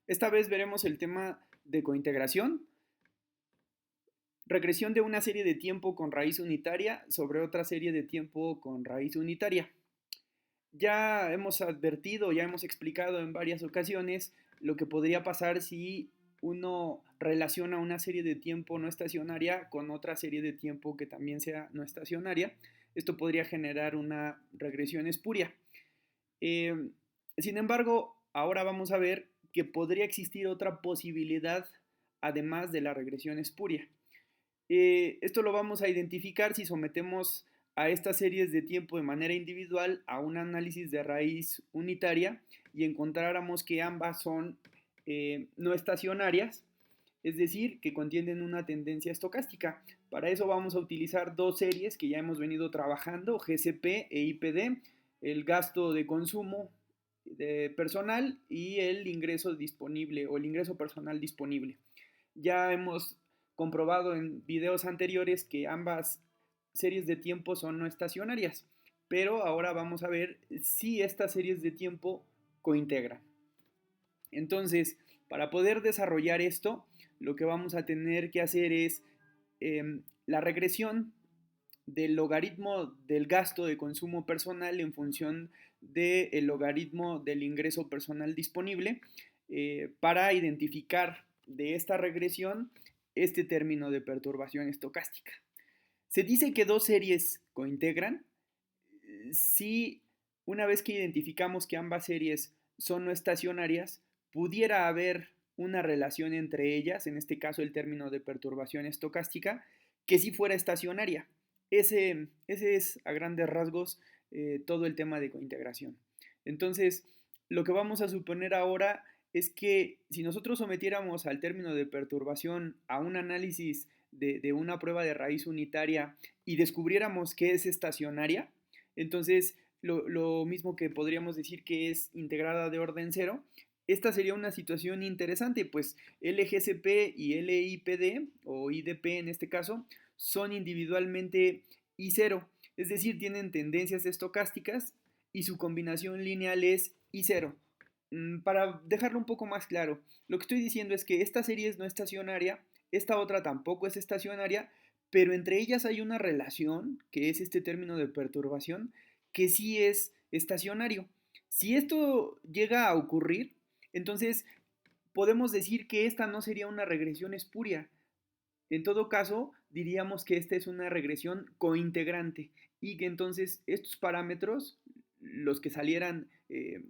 Esta vez veremos el tema de cointegración, regresión de una serie de tiempo con raíz unitaria sobre otra serie de tiempo con raíz unitaria. Ya hemos advertido, ya hemos explicado en varias ocasiones lo que podría pasar si uno relaciona una serie de tiempo no estacionaria con otra serie de tiempo que también sea no estacionaria. Esto podría generar una regresión espuria. Eh, Sin embargo, ahora vamos a ver que podría existir otra posibilidad además de la regresión espuria. Esto lo vamos a identificar si sometemos a estas series de tiempo de manera individual a un análisis de raíz unitaria y encontráramos que ambas son no estacionarias, es decir, que contienen una tendencia estocástica. Para eso vamos a utilizar dos series que ya hemos venido trabajando, GCP e IPD, el gasto de consumo personal y el ingreso disponible o el ingreso personal disponible. Ya hemos comprobado en videos anteriores que ambas series de tiempo son no estacionarias, pero ahora vamos a ver si estas series de tiempo cointegran. Entonces, para poder desarrollar esto, lo que vamos a tener que hacer es la regresión del logaritmo del gasto de consumo personal en función del logaritmo del ingreso personal disponible para identificar de esta regresión este término de perturbación estocástica. Se dice que dos series cointegran si una vez que identificamos que ambas series son no estacionarias, pudiera haber una relación entre ellas, en este caso el término de perturbación estocástica, que si fuera estacionaria. Ese es a grandes rasgos todo el tema de cointegración. Entonces, lo que vamos a suponer ahora es que si nosotros sometiéramos al término de perturbación a un análisis de una prueba de raíz unitaria y descubriéramos que es estacionaria, entonces lo mismo que podríamos decir que es integrada de orden cero, esta sería una situación interesante, pues LGCP y LIPD, o IDP en este caso, son individualmente I0, es decir, tienen tendencias estocásticas y su combinación lineal es I0. Para dejarlo un poco más claro, lo que estoy diciendo es que esta serie es no estacionaria, esta otra tampoco es estacionaria, pero entre ellas hay una relación, que es este término de perturbación, que sí es estacionario. Si esto llega a ocurrir, entonces podemos decir que esta no sería una regresión espuria. En todo caso, diríamos que esta es una regresión cointegrante y que entonces estos parámetros, los que salieran,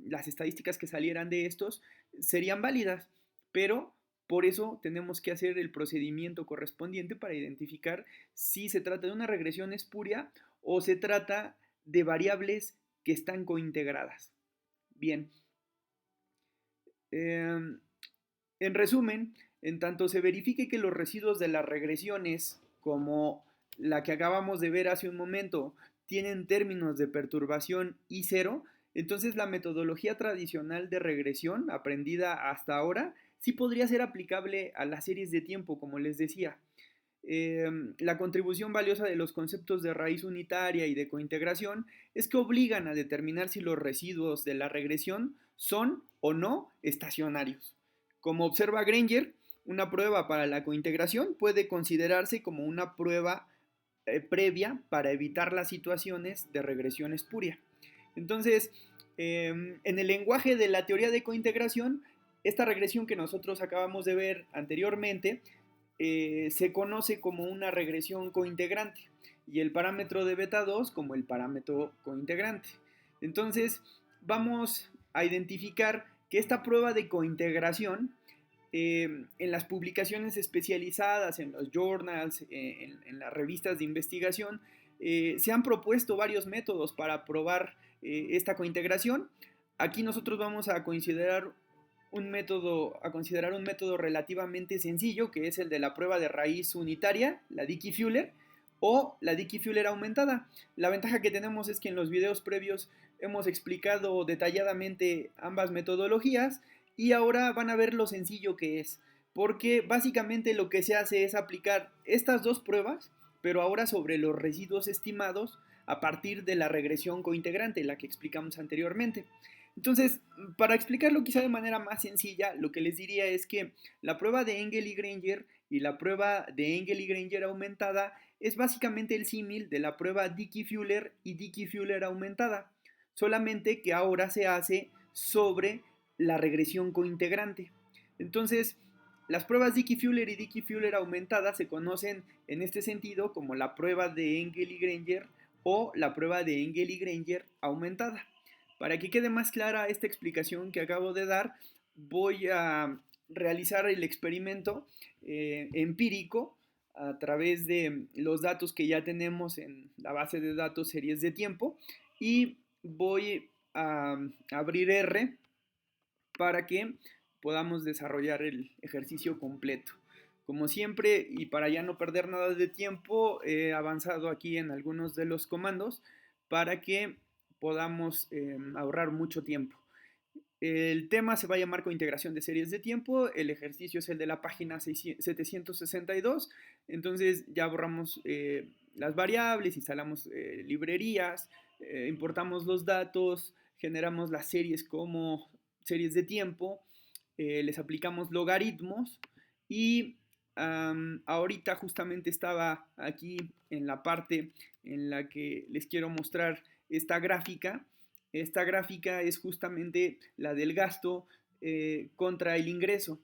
las estadísticas que salieran de estos, serían válidas, pero por eso tenemos que hacer el procedimiento correspondiente para identificar si se trata de una regresión espuria o se trata de variables que están cointegradas. Bien, eh, en resumen, en tanto se verifique que los residuos de las regresiones, como la que acabamos de ver hace un momento, tienen términos de perturbación I0, entonces la metodología tradicional de regresión aprendida hasta ahora sí podría ser aplicable a las series de tiempo, como les decía. La contribución valiosa de los conceptos de raíz unitaria y de cointegración es que obligan a determinar si los residuos de la regresión son o no estacionarios. Como observa Granger, una prueba para la cointegración puede considerarse como una prueba previa para evitar las situaciones de regresión espuria. Entonces, en el lenguaje de la teoría de cointegración, esta regresión que nosotros acabamos de ver anteriormente se conoce como una regresión cointegrante y el parámetro de beta 2 como el parámetro cointegrante. Entonces, vamos a identificar que esta prueba de cointegración en las publicaciones especializadas, en los journals, en las revistas de investigación, se han propuesto varios métodos para probar esta cointegración. Aquí nosotros vamos a considerar un método relativamente sencillo, que es el de la prueba de raíz unitaria, la Dickey-Fuller, o la Dickey-Fuller aumentada. La ventaja que tenemos es que en los videos previos hemos explicado detalladamente ambas metodologías y ahora van a ver lo sencillo que es, porque básicamente lo que se hace es aplicar estas dos pruebas, pero ahora sobre los residuos estimados a partir de la regresión cointegrante, la que explicamos anteriormente. Entonces, para explicarlo quizá de manera más sencilla, lo que les diría es que la prueba de Engel y Granger y la prueba de Engel y Granger aumentada es básicamente el símil de la prueba Dickey-Fuller y Dickey-Fuller aumentada, solamente que ahora se hace sobre la regresión cointegrante. Entonces, las pruebas Dickey-Fuller y Dickey-Fuller aumentada se conocen en este sentido como la prueba de Engel y Granger o la prueba de Engel y Granger aumentada. Para que quede más clara esta explicación que acabo de dar, voy a realizar el experimento empírico a través de los datos que ya tenemos en la base de datos series de tiempo y voy a abrir R para que podamos desarrollar el ejercicio completo. Como siempre, y para ya no perder nada de tiempo, he avanzado aquí en algunos de los comandos para que podamos ahorrar mucho tiempo. El tema se va a llamar cointegración de series de tiempo, el ejercicio es el de la página 762, entonces ya borramos las variables, instalamos librerías, importamos los datos, generamos las series como series de tiempo, les aplicamos logaritmos y ahorita justamente estaba aquí en la parte en la que les quiero mostrar esta gráfica. Esta gráfica es justamente la del gasto contra el ingreso.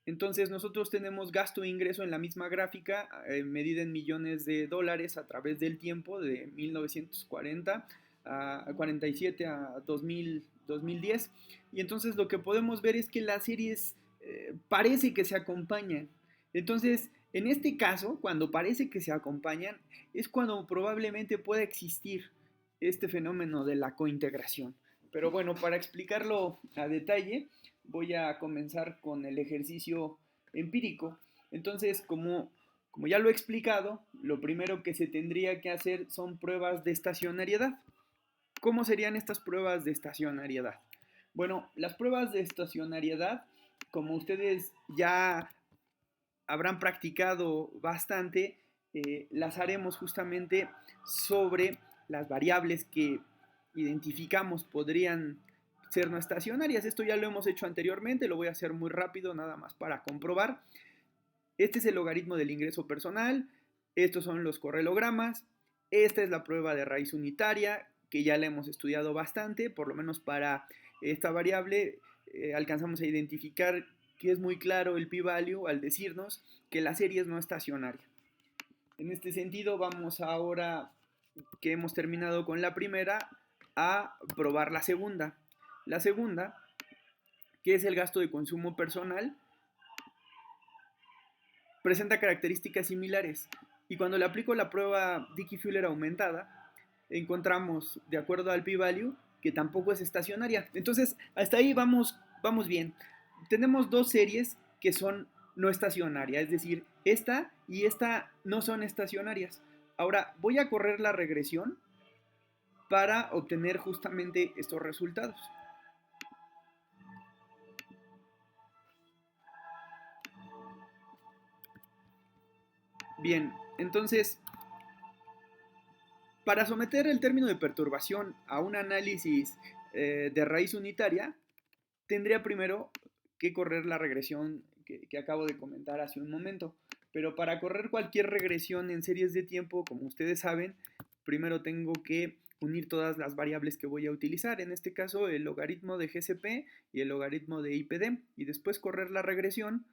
Entonces nosotros tenemos gasto e ingreso en la misma gráfica, medida en millones de dólares a través del tiempo, de 1940 a 47 a 2010. Y entonces lo que podemos ver es que las series parece que se acompañan. Entonces, en este caso, cuando parece que se acompañan, es cuando probablemente pueda existir este fenómeno de la cointegración. Pero bueno, para explicarlo a detalle, voy a comenzar con el ejercicio empírico. Entonces, como ya lo he explicado, lo primero que se tendría que hacer son pruebas de estacionariedad. ¿Cómo serían estas pruebas de estacionariedad? Bueno, las pruebas de estacionariedad, como ustedes ya habrán practicado bastante, las haremos justamente sobre las variables que identificamos podrían ser no estacionarias. Esto ya lo hemos hecho anteriormente, lo voy a hacer muy rápido nada más para comprobar. Este es el logaritmo del ingreso personal, estos son los correlogramas, esta es la prueba de raíz unitaria, que ya la hemos estudiado bastante, por lo menos para esta variable alcanzamos a identificar que es muy claro el p-value al decirnos que la serie es no estacionaria. En este sentido, vamos ahora que hemos terminado con la primera a probar la segunda. La segunda, que es el gasto de consumo personal, presenta características similares. Y cuando le aplico la prueba Dickey-Fuller aumentada, encontramos, de acuerdo al p-value, que tampoco es estacionaria. Entonces, hasta ahí vamos bien. Tenemos dos series que son no estacionarias, es decir, esta y esta no son estacionarias. Ahora, voy a correr la regresión para obtener justamente estos resultados. Bien, entonces, para someter el término de perturbación a un análisis de raíz unitaria, tendría primero que correr la regresión que acabo de comentar hace un momento. Pero para correr cualquier regresión en series de tiempo, como ustedes saben, primero tengo que unir todas las variables que voy a utilizar, en este caso el logaritmo de GCP y el logaritmo de IPD, y después correr la regresión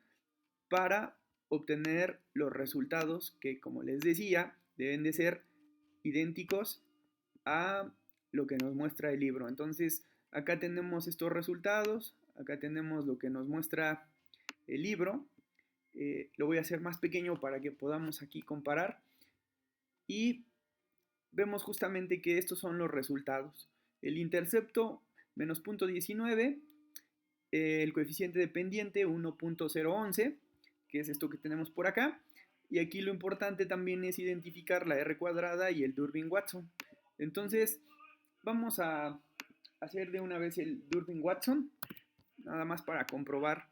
para obtener los resultados que, como les decía, deben de ser idénticos a lo que nos muestra el libro. Entonces, acá tenemos estos resultados, acá tenemos lo que nos muestra el libro. Lo voy a hacer más pequeño para que podamos aquí comparar. Y vemos justamente que estos son los resultados. El intercepto, menos 0.19, el coeficiente dependiente, 1.011, que es esto que tenemos por acá. Y aquí lo importante también es identificar la R cuadrada y el Durbin-Watson. Entonces, vamos a hacer de una vez el Durbin-Watson, nada más para comprobar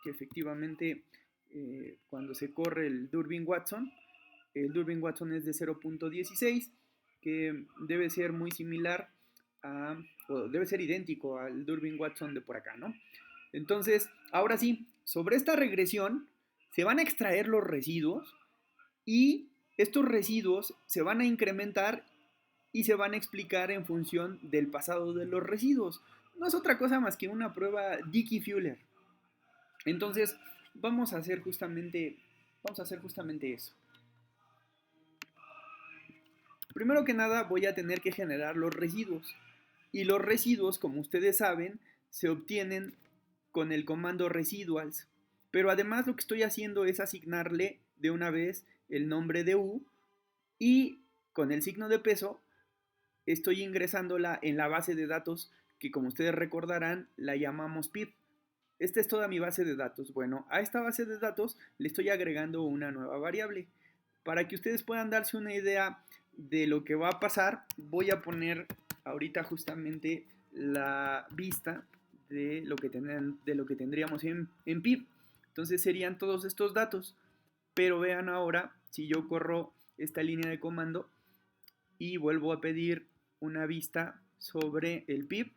que efectivamente cuando se corre el Durbin-Watson es de 0.16, que debe ser muy similar a, o debe ser idéntico al Durbin-Watson de por acá, ¿no? Entonces, ahora sí, sobre esta regresión se van a extraer los residuos y estos residuos se van a incrementar y se van a explicar en función del pasado de los residuos. No es otra cosa más que una prueba Dickey-Fuller. Entonces, vamos a hacer justamente eso. Primero que nada voy a tener que generar los residuos. Y los residuos, como ustedes saben, se obtienen con el comando residuals. Pero además lo que estoy haciendo es asignarle de una vez el nombre de U y con el signo de peso estoy ingresándola en la base de datos que, como ustedes recordarán, la llamamos PIB. Esta es toda mi base de datos. Bueno, a esta base de datos le estoy agregando una nueva variable. Para que ustedes puedan darse una idea de lo que va a pasar, voy a poner ahorita justamente la vista de lo que tendríamos en PIB. Entonces serían todos estos datos. Pero vean ahora, si yo corro esta línea de comando y vuelvo a pedir una vista sobre el PIB,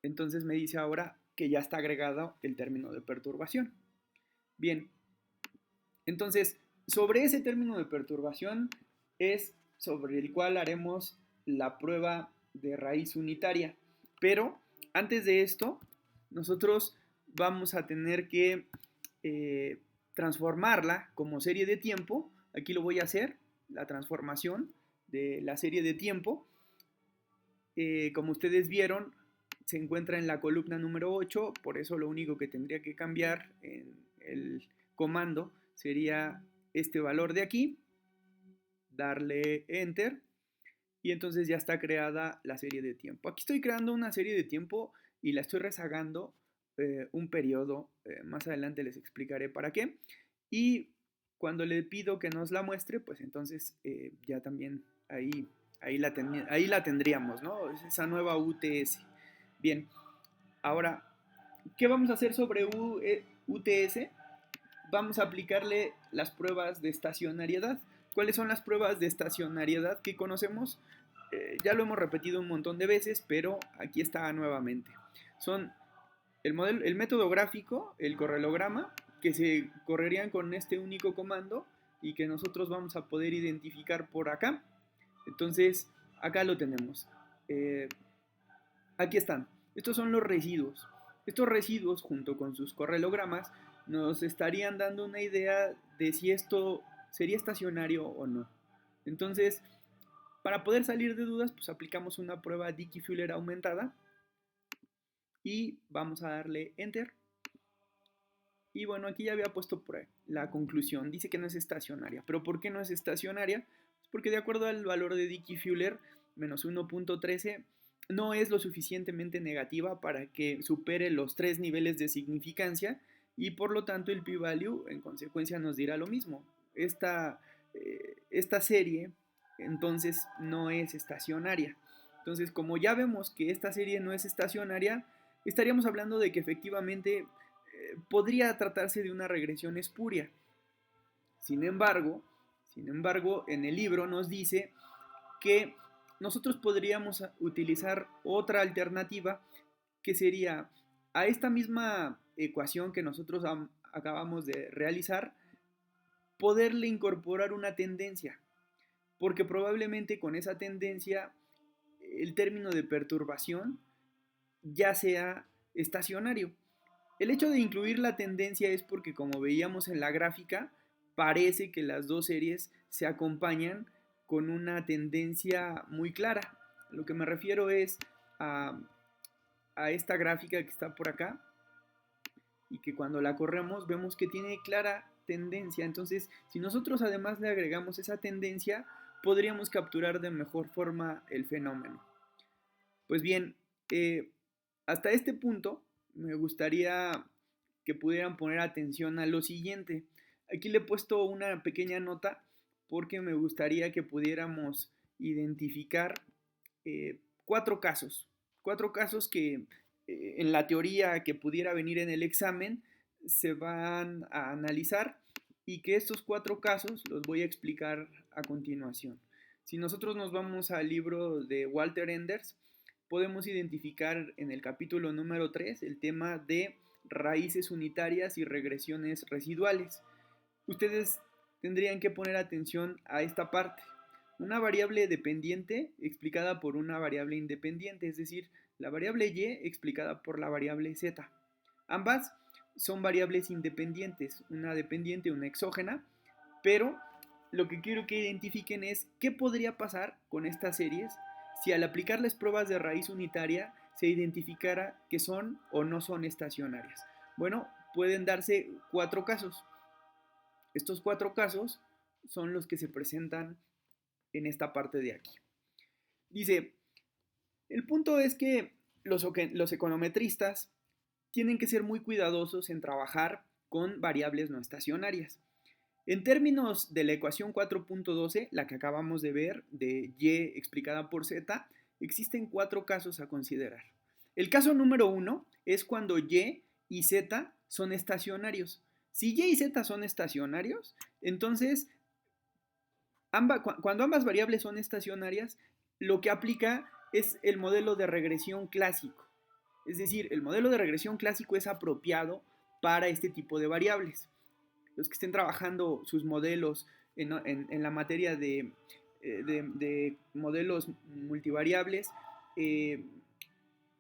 entonces me dice ahora que ya está agregado el término de perturbación. Bien, entonces sobre ese término de perturbación es sobre el cual haremos la prueba de raíz unitaria. Pero antes de esto, nosotros vamos a tener que transformarla como serie de tiempo. Aquí lo voy a hacer, la transformación de la serie de tiempo. Como ustedes vieron, se encuentra en la columna número 8, por eso lo único que tendría que cambiar en el comando sería este valor de aquí, darle enter y entonces ya está creada la serie de tiempo. Aquí estoy creando una serie de tiempo y la estoy rezagando un periodo, más adelante les explicaré para qué, y cuando le pido que nos la muestre, pues entonces ya también ahí la tendríamos, ¿no? Esa nueva UTS. Bien, ahora, ¿qué vamos a hacer sobre UTS? Vamos a aplicarle las pruebas de estacionariedad. ¿Cuáles son las pruebas de estacionariedad que conocemos? Ya lo hemos repetido un montón de veces, pero aquí está nuevamente. Son el método gráfico, el correlograma, que se correrían con este único comando y que nosotros vamos a poder identificar por acá. Entonces, acá lo tenemos. Aquí están. Estos son los residuos. Estos residuos, junto con sus correlogramas, nos estarían dando una idea de si esto sería estacionario o no. Entonces, para poder salir de dudas, pues aplicamos una prueba Dickey-Fuller aumentada y vamos a darle enter. Y bueno, aquí ya había puesto por la conclusión. Dice que no es estacionaria. ¿Pero por qué no es estacionaria? Pues porque de acuerdo al valor de Dickey-Fuller, menos 1.13, no es lo suficientemente negativa para que supere los 3 niveles de significancia y por lo tanto el p-value en consecuencia nos dirá lo mismo. Esta serie entonces no es estacionaria. Entonces, como ya vemos que esta serie no es estacionaria, estaríamos hablando de que efectivamente podría tratarse de una regresión espuria. Sin embargo, en el libro nos dice que nosotros podríamos utilizar otra alternativa que sería a esta misma ecuación que nosotros acabamos de realizar, poderle incorporar una tendencia, porque probablemente con esa tendencia el término de perturbación ya sea estacionario. El hecho de incluir la tendencia es porque, como veíamos en la gráfica, parece que las dos series se acompañan con una tendencia muy clara. Lo que me refiero es a esta gráfica que está por acá y que cuando la corremos vemos que tiene clara tendencia. Entonces, si nosotros además le agregamos esa tendencia, podríamos capturar de mejor forma el fenómeno. Pues bien, hasta este punto me gustaría que pudieran poner atención a lo siguiente. Aquí le he puesto una pequeña nota porque me gustaría que pudiéramos identificar cuatro casos que en la teoría que pudiera venir en el examen se van a analizar y que estos cuatro casos los voy a explicar a continuación. Si nosotros nos vamos al libro de Walter Enders, podemos identificar en el capítulo número 3 el tema de raíces unitarias y regresiones residuales. Ustedes tendrían que poner atención a esta parte. Una variable dependiente explicada por una variable independiente, es decir, la variable y explicada por la variable z. Ambas son variables independientes, una dependiente y una exógena, pero lo que quiero que identifiquen es qué podría pasar con estas series si al aplicarles pruebas de raíz unitaria se identificara que son o no son estacionarias. Bueno, pueden darse 4 casos. Estos 4 casos son los que se presentan en esta parte de aquí. Dice, el punto es que los econometristas tienen que ser muy cuidadosos en trabajar con variables no estacionarias. En términos de la ecuación 4.12, la que acabamos de ver, de y explicada por z, existen 4 casos a considerar. El caso número 1 es cuando y z son estacionarios. Si y y z son estacionarios, entonces cuando ambas variables son estacionarias, lo que aplica es el modelo de regresión clásico. Es decir, el modelo de regresión clásico es apropiado para este tipo de variables. Los que estén trabajando sus modelos en la materia de modelos multivariables,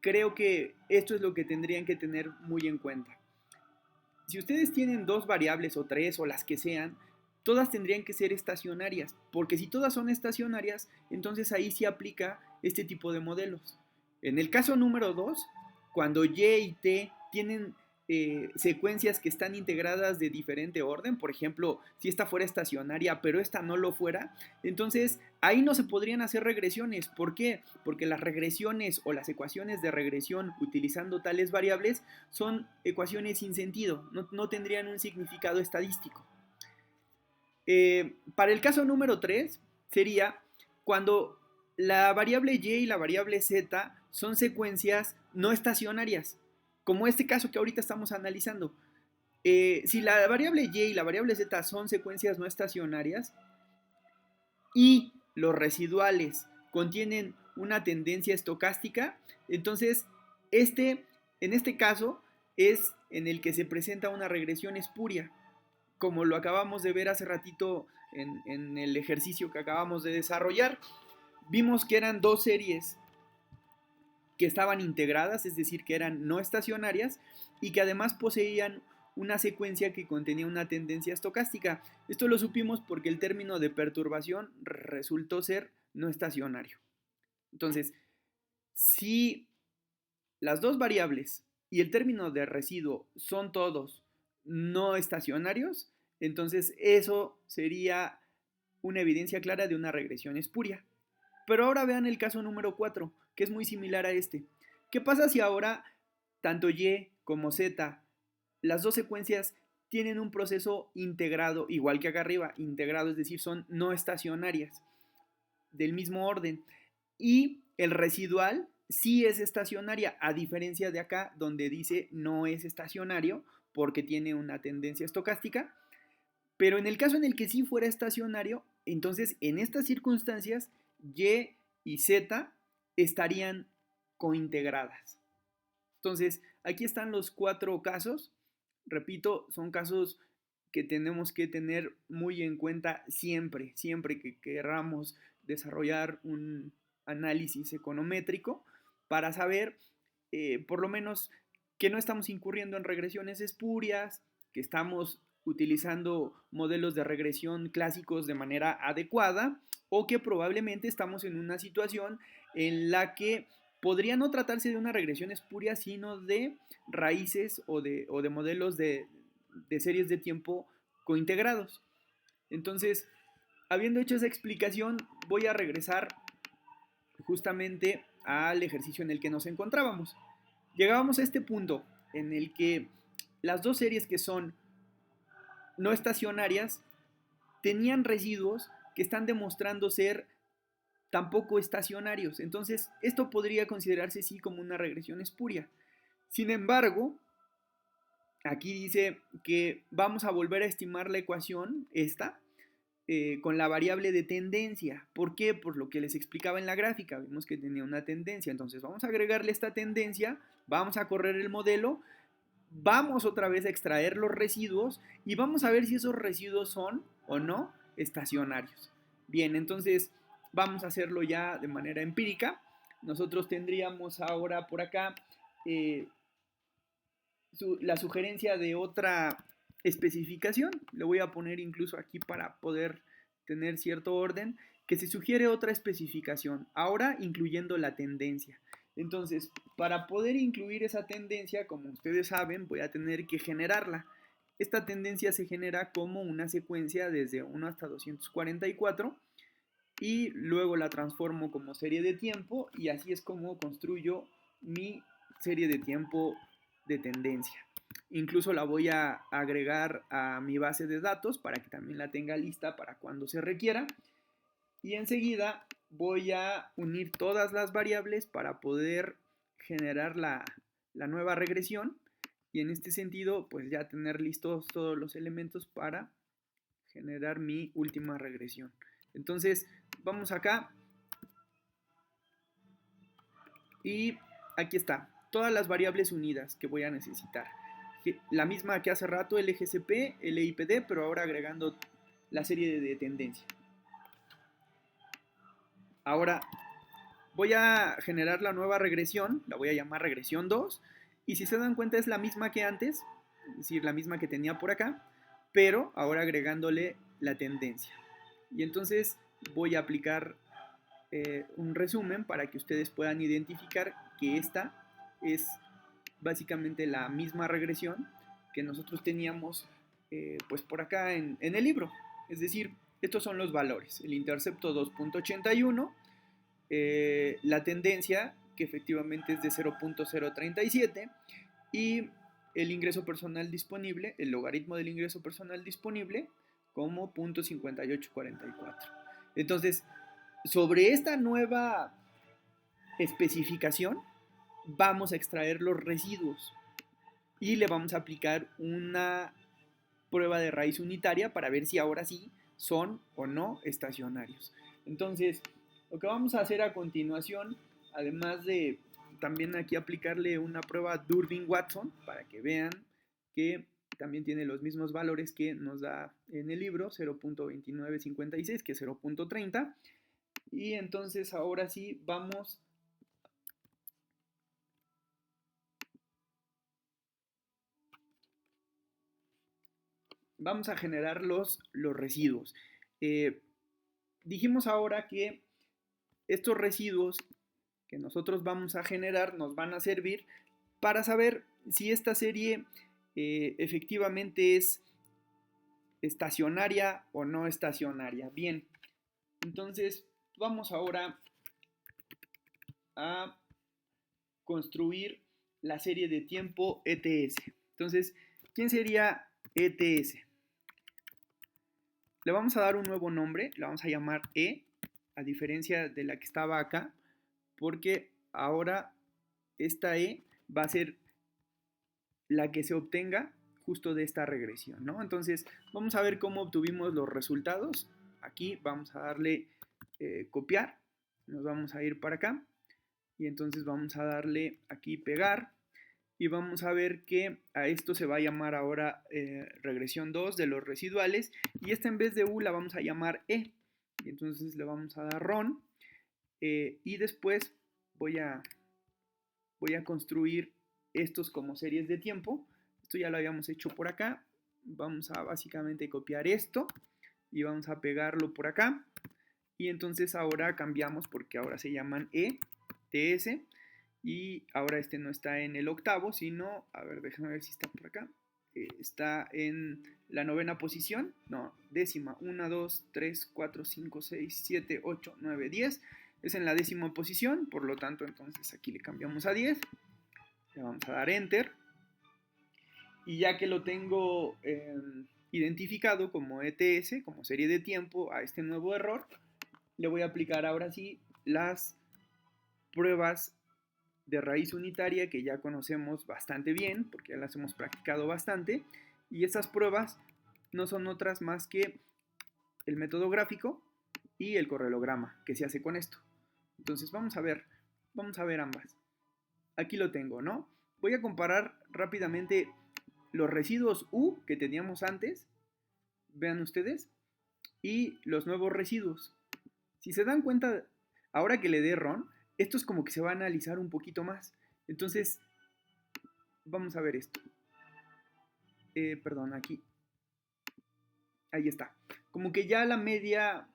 creo que esto es lo que tendrían que tener muy en cuenta. Si ustedes tienen 2 variables o 3 o las que sean, todas tendrían que ser estacionarias, porque si todas son estacionarias, entonces ahí sí aplica este tipo de modelos. En el caso número 2, cuando y y t tienen secuencias que están integradas de diferente orden, por ejemplo, si esta fuera estacionaria pero esta no lo fuera, entonces ahí no se podrían hacer regresiones. ¿Por qué? Porque las regresiones o las ecuaciones de regresión utilizando tales variables son ecuaciones sin sentido, no tendrían un significado estadístico. Para el caso número 3 sería cuando la variable y la variable z son secuencias no estacionarias, como este caso que ahorita estamos analizando. Si la variable y la variable z son secuencias no estacionarias y los residuales contienen una tendencia estocástica, entonces en este caso es en el que se presenta una regresión espuria, como lo acabamos de ver hace ratito en el ejercicio que acabamos de desarrollar. Vimos que eran 2 series que estaban integradas, es decir, que eran no estacionarias y que además poseían una secuencia que contenía una tendencia estocástica. Esto lo supimos porque el término de perturbación resultó ser no estacionario. Entonces, si las 2 variables y el término de residuo son todos no estacionarios, entonces eso sería una evidencia clara de una regresión espuria. Pero ahora vean el caso número 4, que es muy similar a este. ¿Qué pasa si ahora tanto y como z, las 2 secuencias, tienen un proceso integrado, igual que acá arriba, integrado, es decir, son no estacionarias, del mismo orden, y el residual sí es estacionaria, a diferencia de acá, donde dice no es estacionario, porque tiene una tendencia estocástica? Pero en el caso en el que sí fuera estacionario, entonces en estas circunstancias y z estarían cointegradas. Entonces, aquí están los 4 casos. Repito, son casos que tenemos que tener muy en cuenta siempre que queramos desarrollar un análisis econométrico para saber, por lo menos, que no estamos incurriendo en regresiones espurias, que estamos utilizando modelos de regresión clásicos de manera adecuada, o que probablemente estamos en una situación en la que podría no tratarse de una regresión espuria, sino de raíces o de modelos de series de tiempo cointegrados. Entonces, habiendo hecho esa explicación, voy a regresar justamente al ejercicio en el que nos encontrábamos. Llegábamos a este punto en el que las 2 series que son no estacionarias tenían residuos que están demostrando ser tampoco estacionarios. Entonces, esto podría considerarse sí como una regresión espuria. Sin embargo, aquí dice que vamos a volver a estimar la ecuación, esta, con la variable de tendencia. ¿Por qué? Por lo que les explicaba en la gráfica, vimos que tenía una tendencia, entonces vamos a agregarle esta tendencia, vamos a correr el modelo, vamos otra vez a extraer los residuos y vamos a ver si esos residuos son o no estacionarios. Bien, entonces vamos a hacerlo ya de manera empírica. Nosotros tendríamos ahora por acá eh, la sugerencia de otra especificación. Le voy a poner incluso aquí para poder tener cierto orden, que se sugiere otra especificación, ahora incluyendo la tendencia. Entonces, para poder incluir esa tendencia, como ustedes saben, voy a tener que generarla. Esta tendencia se genera como una secuencia desde 1 hasta 244 y luego la transformo como serie de tiempo y así es como construyo mi serie de tiempo de tendencia. Incluso la voy a agregar a mi base de datos para que también la tenga lista para cuando se requiera. Y enseguida voy a unir todas las variables para poder generar la nueva regresión. Y en este sentido, pues ya tener listos todos los elementos para generar mi última regresión. Entonces, vamos acá y aquí está, todas las variables unidas que voy a necesitar. La misma que hace rato, LGCP, LIPD, pero ahora agregando la serie de tendencia. Ahora voy a generar la nueva regresión, la voy a llamar regresión 2, y si se dan cuenta es la misma que antes, es decir, la misma que tenía por acá, pero ahora agregándole la tendencia. Y entonces voy a aplicar un resumen para que ustedes puedan identificar que esta es básicamente la misma regresión que nosotros teníamos pues por acá en el libro. Es decir, estos son los valores. El intercepto 2.81, la tendencia que efectivamente es de 0.037 y el ingreso personal disponible, el logaritmo del ingreso personal disponible como 0.5844. Entonces, sobre esta nueva especificación vamos a extraer los residuos y le vamos a aplicar una prueba de raíz unitaria para ver si ahora sí son o no estacionarios. Entonces, lo que vamos a hacer a continuación, además de también aquí aplicarle una prueba Durbin-Watson para que vean que también tiene los mismos valores que nos da en el libro, 0.2956, que es 0.30. Y entonces ahora sí vamos a generar los residuos. Dijimos ahora que estos residuos que nosotros vamos a generar nos van a servir para saber si esta serie efectivamente es estacionaria o no estacionaria. Bien, entonces vamos ahora a construir la serie de tiempo ETS. Entonces, ¿quién sería ETS? Le vamos a dar un nuevo nombre, le vamos a llamar E, a diferencia de la que estaba acá, porque ahora esta E va a ser la que se obtenga justo de esta regresión, ¿no? Entonces, vamos a ver cómo obtuvimos los resultados. Aquí vamos a darle copiar, nos vamos a ir para acá y entonces vamos a darle aquí pegar y vamos a ver que a esto se va a llamar ahora regresión 2 de los residuales y esta en vez de U la vamos a llamar E y entonces le vamos a dar RON y después voy a construir estos como series de tiempo. Esto ya lo habíamos hecho por acá. Vamos a básicamente copiar esto y vamos a pegarlo por acá. Y entonces ahora cambiamos porque ahora se llaman ETS. Y ahora este no está en el octavo, sino, a ver, déjame ver si está por acá. Está en la novena posición, no, décima, 1, 2, 3, 4, 5, 6, 7, 8, 9, 10. Es en la décima posición, por lo tanto, entonces aquí le cambiamos a 10. Le vamos a dar Enter. Y ya que lo tengo identificado como ETS, como serie de tiempo, a este nuevo error, le voy a aplicar ahora sí las pruebas de raíz unitaria que ya conocemos bastante bien, porque ya las hemos practicado bastante. Y estas pruebas no son otras más que el método gráfico y el correlograma que se hace con esto. Entonces vamos a ver ambas. Aquí lo tengo, ¿no? Voy a comparar rápidamente los residuos U que teníamos antes, vean ustedes, y los nuevos residuos. Si se dan cuenta, ahora que le dé RON, esto es como que se va a analizar un poquito más. Entonces, vamos a ver esto. Perdón, aquí. Ahí está. Como que ya la media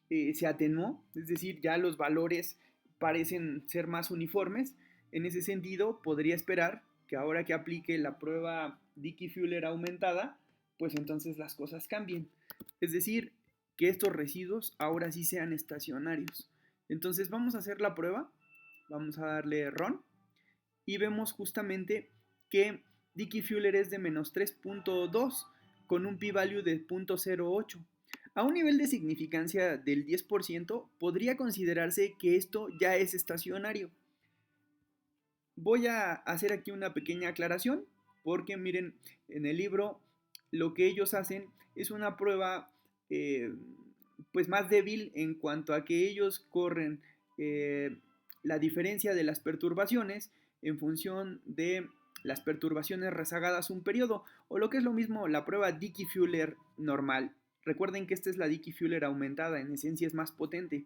se atenuó, es decir, ya los valores parecen ser más uniformes. En ese sentido, podría esperar que ahora que aplique la prueba Dickey-Fuller aumentada, pues entonces las cosas cambien. Es decir, que estos residuos ahora sí sean estacionarios. Entonces vamos a hacer la prueba, vamos a darle RON y vemos justamente que Dickey-Fuller es de menos 3.2 con un p-value de 0.08. A un nivel de significancia del 10% podría considerarse que esto ya es estacionario. Voy a hacer aquí una pequeña aclaración porque miren, en el libro lo que ellos hacen es una prueba pues más débil en cuanto a que ellos corren la diferencia de las perturbaciones en función de las perturbaciones rezagadas un periodo, o lo que es lo mismo, la prueba Dickey-Fuller normal. Recuerden que esta es la Dickey-Fuller aumentada, en esencia es más potente.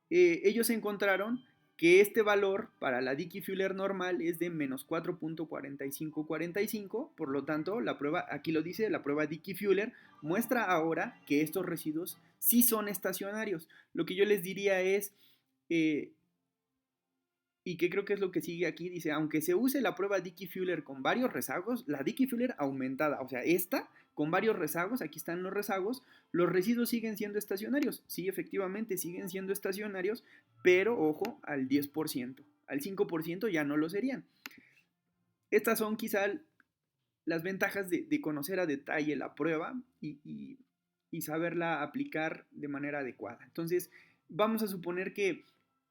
Ellos encontraron que este valor para la Dickey-Fuller normal es de menos 4.4545, por lo tanto, la prueba, aquí lo dice, la prueba Dickey-Fuller muestra ahora que estos residuos sí son estacionarios. Lo que yo les diría es, y que creo que es lo que sigue aquí, dice, aunque se use la prueba Dickey-Fuller con varios rezagos, la Dickey-Fuller aumentada, o sea, esta con varios rezagos, aquí están los rezagos, los residuos siguen siendo estacionarios. Sí, efectivamente, siguen siendo estacionarios, pero ojo, al 10%. Al 5% ya no lo serían. Estas son quizá las ventajas de conocer a detalle la prueba y saberla aplicar de manera adecuada. Entonces, vamos a suponer que,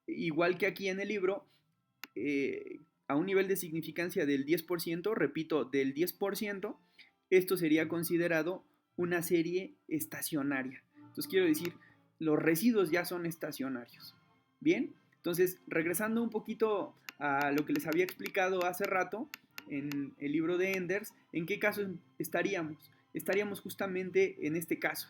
igual que aquí en el libro, a un nivel de significancia del 10%, repito, del 10%, esto sería considerado una serie estacionaria. Entonces quiero decir, los residuos ya son estacionarios. Bien, entonces regresando un poquito a lo que les había explicado hace rato en el libro de Enders, ¿en qué caso estaríamos? Estaríamos justamente en este caso.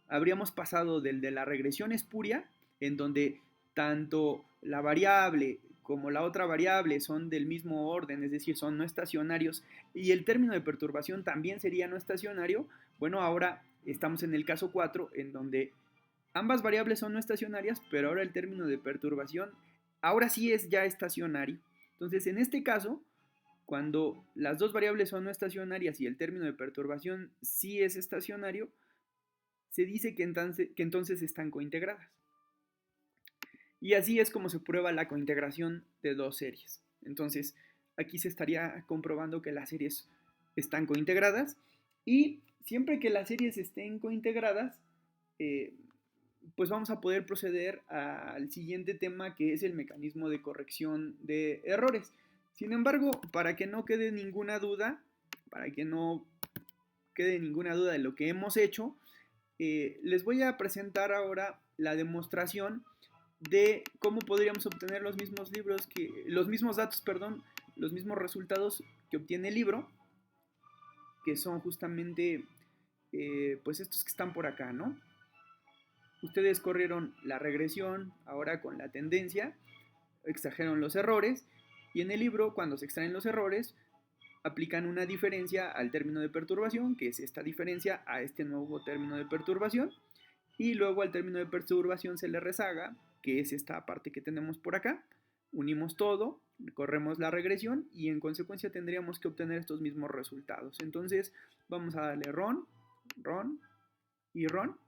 Habríamos pasado del de la regresión espuria, en donde tanto la variable como la otra variable son del mismo orden, es decir, son no estacionarios, y el término de perturbación también sería no estacionario. Bueno, ahora estamos en el caso 4, en donde ambas variables son no estacionarias, pero ahora el término de perturbación, ahora sí es ya estacionario. Entonces, en este caso, cuando las dos variables son no estacionarias y el término de perturbación sí es estacionario, se dice que entonces están cointegradas. Y así es como se prueba la cointegración de dos series. Entonces, aquí se estaría comprobando que las series están cointegradas, y siempre que las series estén cointegradas, pues vamos a poder proceder al siguiente tema, que es el mecanismo de corrección de errores. Sin embargo, para que no quede ninguna duda, de lo que hemos hecho, les voy a presentar ahora la demostración de cómo podríamos obtener los mismos resultados que obtiene el libro, que son justamente pues estos que están por acá, ¿no? Ustedes corrieron la regresión ahora con la tendencia, extrajeron los errores, y en el libro, cuando se extraen los errores, aplican una diferencia al término de perturbación, que es esta diferencia a este nuevo término de perturbación, y luego al término de perturbación se le rezaga, que es esta parte que tenemos por acá. Unimos todo, corremos la regresión y en consecuencia tendríamos que obtener estos mismos resultados. Entonces vamos a darle RON, RON y RON,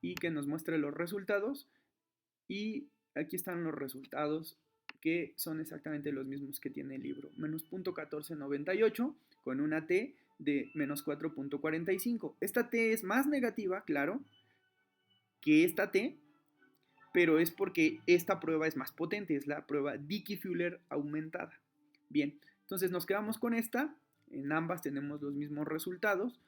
y que nos muestre los resultados. Y aquí están los resultados, que son exactamente los mismos que tiene el libro. Menos 0.1498 con una T de menos 4.45. Esta T es más negativa, claro, que esta T, pero es porque esta prueba es más potente, es la prueba Dickey-Fuller aumentada. Bien, entonces nos quedamos con esta, en ambas tenemos los mismos resultados.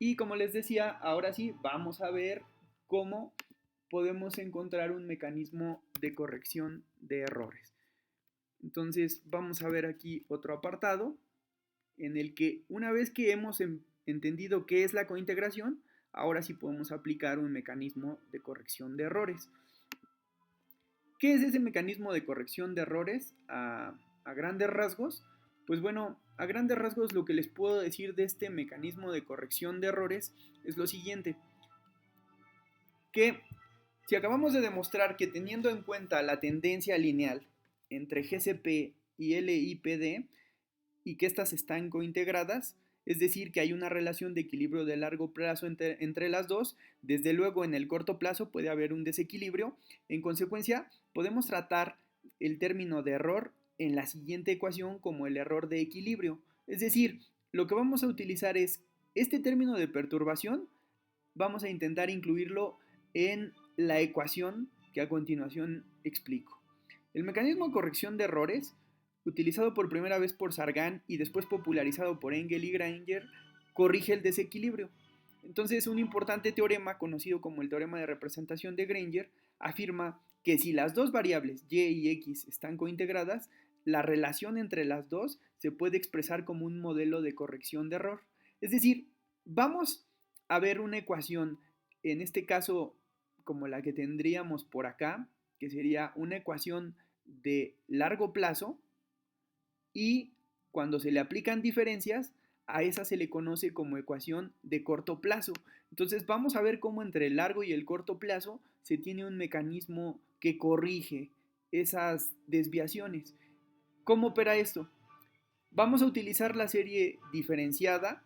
Y como les decía, ahora sí, vamos a ver cómo podemos encontrar un mecanismo de corrección de errores. Entonces vamos a ver aquí otro apartado en el que una vez que hemos entendido qué es la cointegración, ahora sí podemos aplicar un mecanismo de corrección de errores. ¿Qué es ese mecanismo de corrección de errores a grandes rasgos? Pues bueno, a grandes rasgos lo que les puedo decir de este mecanismo de corrección de errores es lo siguiente, que si acabamos de demostrar que teniendo en cuenta la tendencia lineal entre GCP y LIPD y que éstas están cointegradas, es decir, que hay una relación de equilibrio de largo plazo entre las dos, desde luego en el corto plazo puede haber un desequilibrio, en consecuencia podemos tratar el término de error en la siguiente ecuación como el error de equilibrio, es decir, lo que vamos a utilizar es este término de perturbación, vamos a intentar incluirlo en la ecuación que a continuación explico. El mecanismo de corrección de errores, utilizado por primera vez por Sargan y después popularizado por Engel y Granger, corrige el desequilibrio. Entonces, un importante teorema, conocido como el teorema de representación de Granger, afirma que si las dos variables y y x están cointegradas, la relación entre las dos se puede expresar como un modelo de corrección de error. Es decir, vamos a ver una ecuación, en este caso como la que tendríamos por acá, que sería una ecuación de largo plazo, y cuando se le aplican diferencias, a esa se le conoce como ecuación de corto plazo. Entonces vamos a ver cómo entre el largo y el corto plazo se tiene un mecanismo que corrige esas desviaciones. ¿Cómo opera esto? Vamos a utilizar la serie diferenciada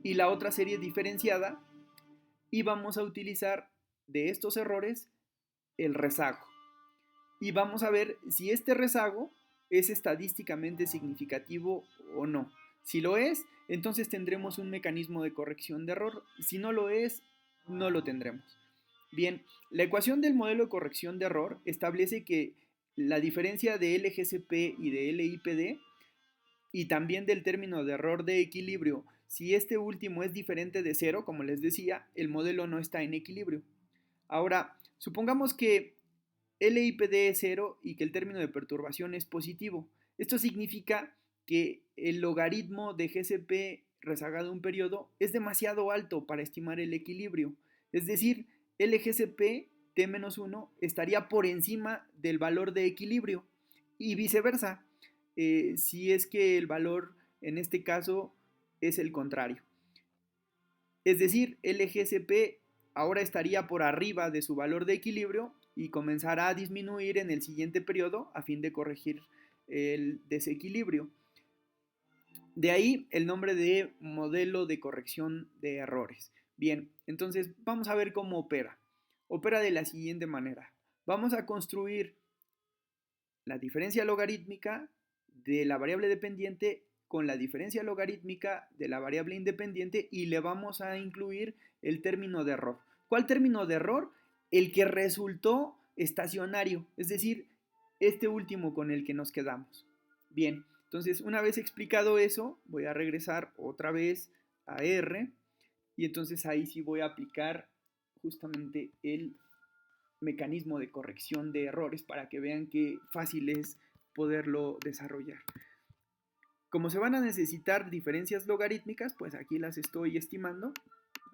y la otra serie diferenciada y vamos a utilizar de estos errores el rezago. Y vamos a ver si este rezago es estadísticamente significativo o no. Si lo es, entonces tendremos un mecanismo de corrección de error. Si no lo es, no lo tendremos. Bien, la ecuación del modelo de corrección de error establece que la diferencia de LGCP y de LIPD y también del término de error de equilibrio, si este último es diferente de cero, como les decía, el modelo no está en equilibrio. Ahora, supongamos que LIPD es cero y que el término de perturbación es positivo. Esto significa que el logaritmo de GCP rezagado un periodo es demasiado alto para estimar el equilibrio. Es decir, LGCP T-1 estaría por encima del valor de equilibrio y viceversa, si es que el valor en este caso es el contrario. Es decir, LGCP ahora estaría por arriba de su valor de equilibrio y comenzará a disminuir en el siguiente periodo a fin de corregir el desequilibrio. De ahí el nombre de modelo de corrección de errores. Bien, entonces vamos a ver cómo opera. Opera de la siguiente manera. Vamos a construir la diferencia logarítmica de la variable dependiente con la diferencia logarítmica de la variable independiente y le vamos a incluir el término de error. ¿Cuál término de error? El que resultó estacionario, es decir, este último con el que nos quedamos. Bien, entonces una vez explicado eso, voy a regresar otra vez a R y entonces ahí sí voy a aplicar justamente el mecanismo de corrección de errores para que vean qué fácil es poderlo desarrollar. Como se van a necesitar diferencias logarítmicas, pues aquí las estoy estimando,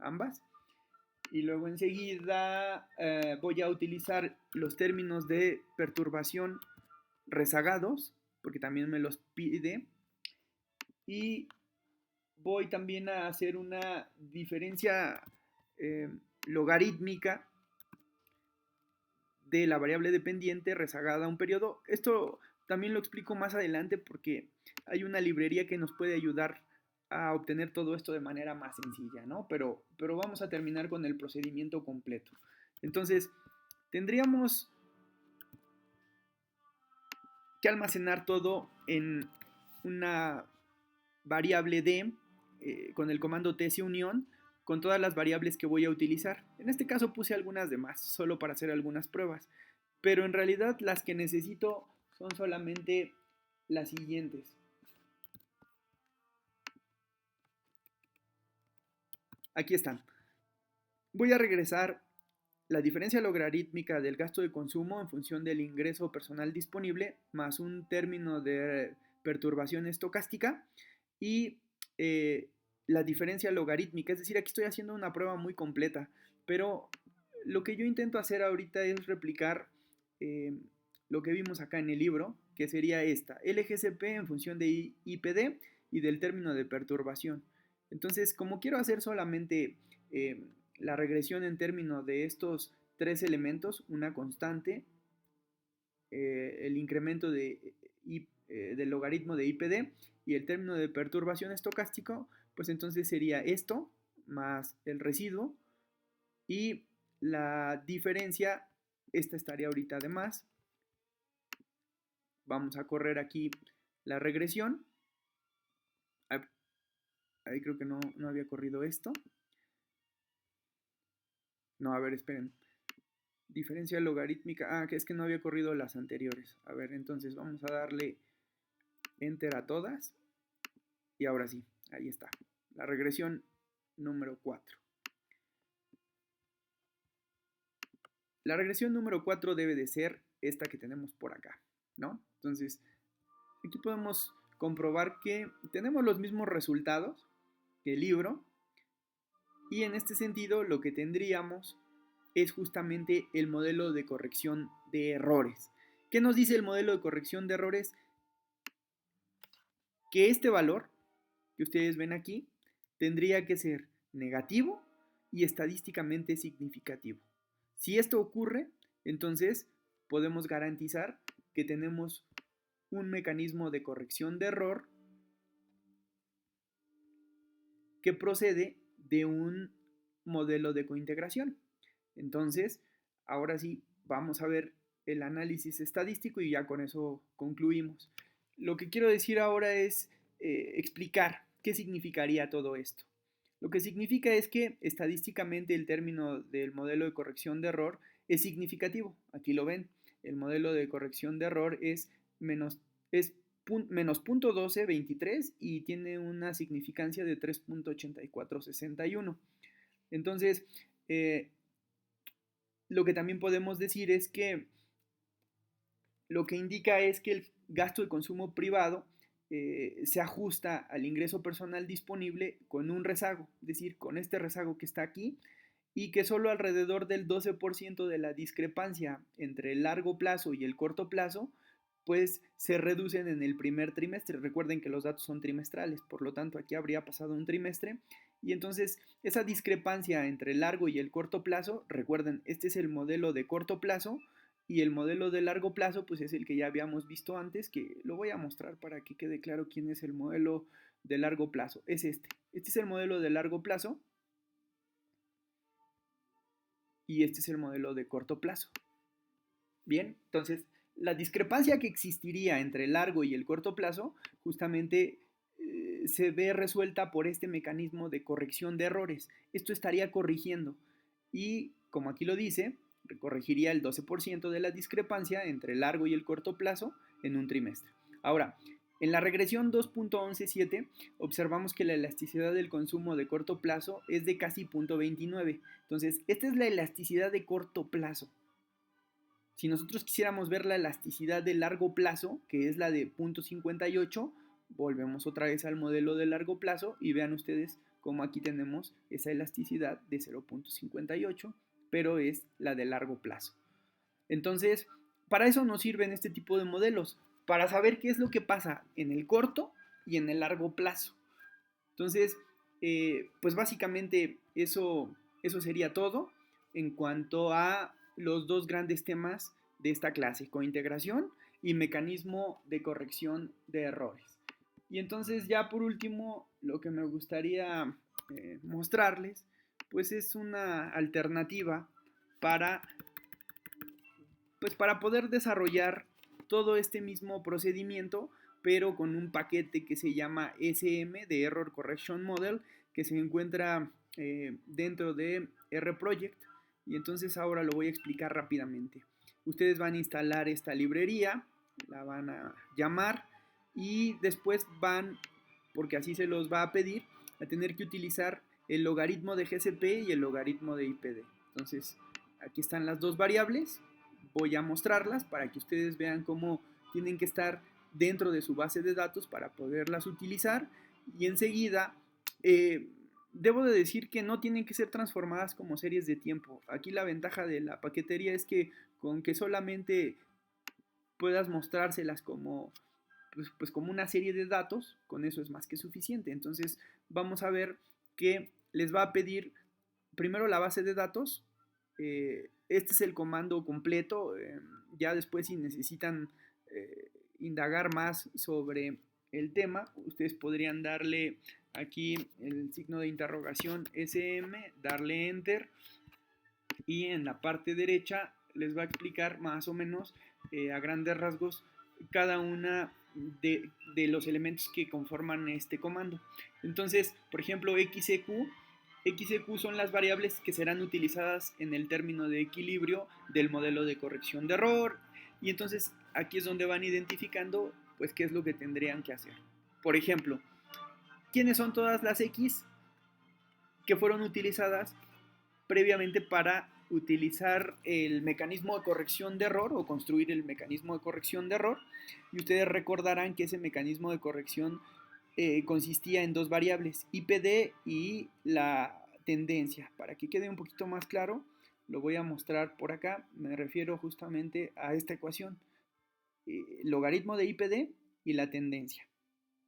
ambas. Y luego enseguida voy a utilizar los términos de perturbación rezagados, porque también me los pide. Y voy también a hacer una diferencia logarítmica de la variable dependiente rezagada a un periodo. Esto también lo explico más adelante porque hay una librería que nos puede ayudar a obtener todo esto de manera más sencilla, ¿no? Pero vamos a terminar con el procedimiento completo. Entonces, tendríamos que almacenar todo en una variable d con el comando tc unión con todas las variables que voy a utilizar. En este caso puse algunas de más, solo para hacer algunas pruebas. Pero en realidad las que necesito son solamente las siguientes. Aquí están. Voy a regresar la diferencia logarítmica del gasto de consumo en función del ingreso personal disponible más un término de perturbación estocástica y la diferencia logarítmica. Es decir, aquí estoy haciendo una prueba muy completa, pero lo que yo intento hacer ahorita es replicar eh, lo que vimos acá en el libro, que sería esta, LGCP en función de IPD y del término de perturbación. Entonces, como quiero hacer solamente la regresión en términos de estos tres elementos, una constante, el incremento del logaritmo de IPD y el término de perturbación estocástico, pues entonces sería esto más el residuo y la diferencia, esta estaría ahorita de más. Vamos a correr aquí la regresión. Ahí creo que no había corrido esto. No, a ver, esperen. Diferencia logarítmica. Ah, que es que no había corrido las anteriores. A ver, entonces vamos a darle enter a todas. Y ahora sí, ahí está. La regresión número 4. La regresión número 4 debe de ser esta que tenemos por acá, ¿no? Entonces, aquí podemos comprobar que tenemos los mismos resultados que el libro. Y en este sentido, lo que tendríamos es justamente el modelo de corrección de errores. ¿Qué nos dice el modelo de corrección de errores? Que este valor que ustedes ven aquí tendría que ser negativo y estadísticamente significativo. Si esto ocurre, entonces podemos garantizar que tenemos un mecanismo de corrección de error que procede de un modelo de cointegración. Entonces, ahora sí, vamos a ver el análisis estadístico y ya con eso concluimos. Lo que quiero decir ahora es explicar qué significaría todo esto. Lo que significa es que estadísticamente el término del modelo de corrección de error es significativo. Aquí lo ven. El modelo de corrección de error es menos 0.1223 y tiene una significancia de 3.8461. Entonces, lo que también podemos decir es que lo que indica es que el gasto de consumo privado se ajusta al ingreso personal disponible con un rezago, es decir, con este rezago que está aquí, y que solo alrededor del 12% de la discrepancia entre el largo plazo y el corto plazo pues se reducen en el primer trimestre. Recuerden que los datos son trimestrales, por lo tanto aquí habría pasado un trimestre y entonces esa discrepancia entre el largo y el corto plazo, recuerden, este es el modelo de corto plazo y el modelo de largo plazo pues es el que ya habíamos visto antes, que lo voy a mostrar para que quede claro quién es el modelo de largo plazo. Es este. Este es el modelo de largo plazo y este es el modelo de corto plazo. Bien, entonces la discrepancia que existiría entre el largo y el corto plazo justamente se ve resuelta por este mecanismo de corrección de errores. Esto estaría corrigiendo y, como aquí lo dice, corregiría el 12% de la discrepancia entre el largo y el corto plazo en un trimestre. Ahora, en la regresión 2.117 observamos que la elasticidad del consumo de corto plazo es de casi 0.29. Entonces, esta es la elasticidad de corto plazo. Si nosotros quisiéramos ver la elasticidad de largo plazo, que es la de 0.58, volvemos otra vez al modelo de largo plazo y vean ustedes cómo aquí tenemos esa elasticidad de 0.58, pero es la de largo plazo. Entonces, para eso nos sirven este tipo de modelos, para saber qué es lo que pasa en el corto y en el largo plazo. Entonces, pues básicamente eso sería todo en cuanto a los dos grandes temas de esta clase, cointegración y mecanismo de corrección de errores. Y entonces ya por último, lo que me gustaría mostrarles, pues es una alternativa para, pues para poder desarrollar todo este mismo procedimiento, pero con un paquete que se llama SM de Error Correction Model, que se encuentra dentro de RProject. Y entonces ahora lo voy a explicar rápidamente. Ustedes van a instalar esta librería, la van a llamar y después van, porque así se los va a pedir, a tener que utilizar el logaritmo de GCP y el logaritmo de IPD. Entonces, aquí están las dos variables. Voy a mostrarlas para que ustedes vean cómo tienen que estar dentro de su base de datos para poderlas utilizar. Y enseguida, debo de decir que no tienen que ser transformadas como series de tiempo. Aquí la ventaja de la paquetería es que con que solamente puedas mostrárselas como, pues como una serie de datos, con eso es más que suficiente. Entonces vamos a ver que les va a pedir primero la base de datos. Este es el comando completo. Ya después, si necesitan indagar más sobre el tema, ustedes podrían darle aquí el signo de interrogación SM, darle enter, y en la parte derecha les va a explicar más o menos a grandes rasgos cada una de los elementos que conforman este comando. Entonces, por ejemplo, XEQ son las variables que serán utilizadas en el término de equilibrio del modelo de corrección de error, y entonces aquí es donde van identificando pues qué es lo que tendrían que hacer. Por ejemplo, ¿quiénes son todas las X que fueron utilizadas previamente para utilizar el mecanismo de corrección de error o construir el mecanismo de corrección de error? Y ustedes recordarán que ese mecanismo de corrección consistía en dos variables, IPD y la tendencia. Para que quede un poquito más claro, lo voy a mostrar por acá. Me refiero justamente a esta ecuación, logaritmo de IPD y la tendencia.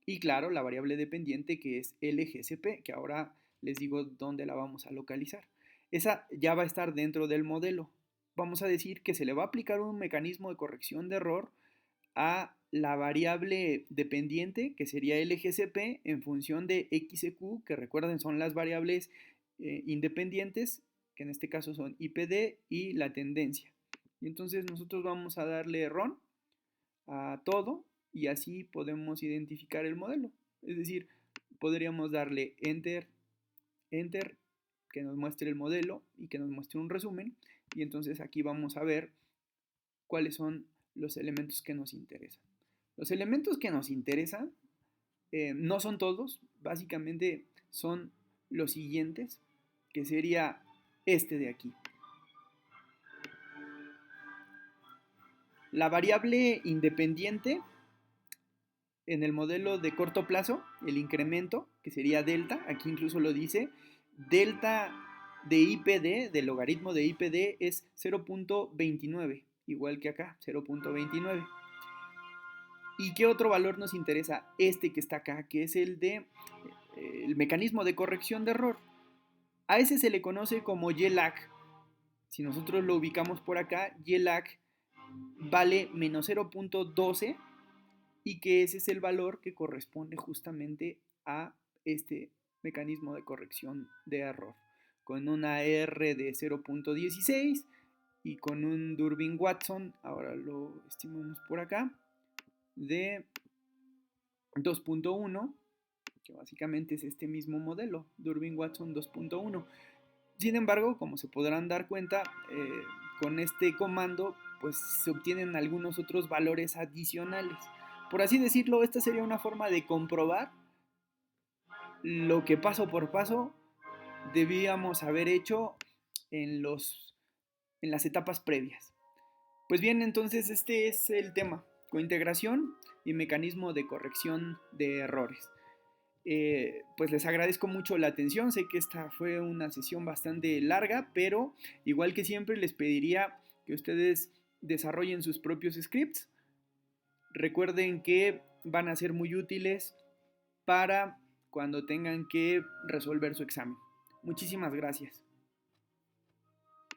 Y claro, la variable dependiente, que es LGCP, que ahora les digo dónde la vamos a localizar. Esa ya va a estar dentro del modelo. Vamos a decir que se le va a aplicar un mecanismo de corrección de error a la variable dependiente, que sería LGCP, en función de XQ, que recuerden son las variables independientes, que en este caso son IPD y la tendencia. Y entonces nosotros vamos a darle RON a todo, y así podemos identificar el modelo. Es decir, podríamos darle enter, enter, que nos muestre el modelo y que nos muestre un resumen, y entonces aquí vamos a ver cuáles son los elementos que nos interesan. Los elementos que nos interesan no son todos, básicamente son los siguientes, que sería este de aquí. La variable independiente en el modelo de corto plazo, el incremento, que sería delta, aquí incluso lo dice, delta de IPD, del logaritmo de IPD, es 0.29, igual que acá, 0.29. ¿Y qué otro valor nos interesa? Este que está acá, que es el de el mecanismo de corrección de error. A ese se le conoce como YLAC. Si nosotros lo ubicamos por acá, YLAC vale menos 0.12, y que ese es el valor que corresponde justamente a este mecanismo de corrección de error, con una R de 0.16 y con un Durbin-Watson, ahora lo estimamos por acá, de 2.1, que básicamente es este mismo modelo, Durbin-Watson 2.1. Sin embargo, como se podrán dar cuenta, con este comando pues se obtienen algunos otros valores adicionales. Por así decirlo, esta sería una forma de comprobar lo que paso por paso debíamos haber hecho en, en las etapas previas. Pues bien, entonces este es el tema, cointegración y mecanismo de corrección de errores. Pues les agradezco mucho la atención, sé que esta fue una sesión bastante larga, pero igual que siempre les pediría que ustedes desarrollen sus propios scripts. Recuerden que van a ser muy útiles para cuando tengan que resolver su examen. Muchísimas gracias.